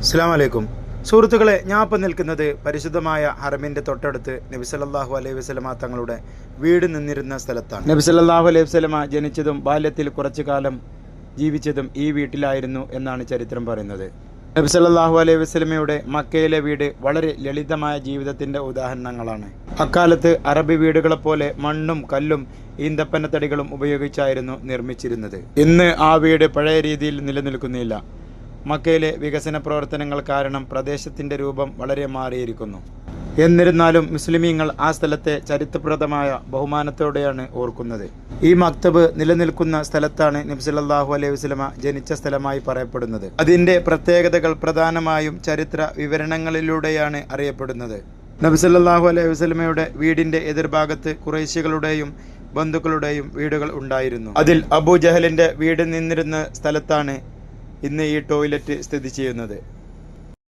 അസ്സലാമു അലൈക്കും സുഹൃത്തുക്കളെ, ഞാൻ ഇപ്പം നിൽക്കുന്നത് പരിശുദ്ധമായ ഹറമിൻ്റെ തൊട്ടടുത്ത് നബി സല്ലല്ലാഹു അലൈഹി വസല്ലമ തങ്ങളുടെ വീട് നിന്നിരുന്ന സ്ഥലത്താണ്. നബി സല്ലല്ലാഹു അലൈഹി വസല്ലമ ജനിച്ചതും ബാല്യത്തിൽ കുറച്ചു കാലം ജീവിച്ചതും ഈ വീട്ടിലായിരുന്നു എന്നാണ് ചരിത്രം പറയുന്നത്. നബി സല്ലല്ലാഹു അലൈഹി വസല്ലമയുടെ മക്കയിലെ വീട് വളരെ ലളിതമായ ജീവിതത്തിൻ്റെ ഉദാഹരണങ്ങളാണ്. അക്കാലത്ത് അറബി വീടുകളെപ്പോലെ മണ്ണും കല്ലും ഈന്തപ്പനത്തടികളും ഉപയോഗിച്ചായിരുന്നു നിർമ്മിച്ചിരുന്നത്. ഇന്ന് ആ വീട് പഴയ രീതിയിൽ നിലനിൽക്കുന്നില്ല. മക്കയിലെ വികസന പ്രവർത്തനങ്ങൾ കാരണം പ്രദേശത്തിൻ്റെ രൂപം വളരെ മാറിയിരിക്കുന്നു. എന്നിരുന്നാലും മുസ്ലിമീങ്ങൾ ആ സ്ഥലത്തെ ചരിത്രപ്രദമായ ബഹുമാനത്തോടെയാണ് ഓർക്കുന്നത്. ഈ മക്തബ് നിലനിൽക്കുന്ന സ്ഥലത്താണ് നബി സല്ലല്ലാഹു അലൈഹി വസല്ലമ ജനിച്ച സ്ഥലമായി പറയപ്പെടുന്നത്. അതിൻ്റെ പ്രത്യേകതകൾ പ്രധാനമായും ചരിത്ര വിവരണങ്ങളിലൂടെയാണ് അറിയപ്പെടുന്നത്. നബി സല്ലല്ലാഹു അലൈഹി വസല്ലമയുടെ വീടിൻ്റെ എതിർഭാഗത്ത് ഖുറൈശികളുടെയും ബന്ധുക്കളുടെയും വീടുകൾ ഉണ്ടായിരുന്നു. അതിൽ അബൂ ജഹലിൻ്റെ വീട് നിന്നിരുന്ന സ്ഥലത്താണ് ഇന്ന് ഈ ടോയ്ലറ്റ് സ്ഥിതി ചെയ്യുന്നത്.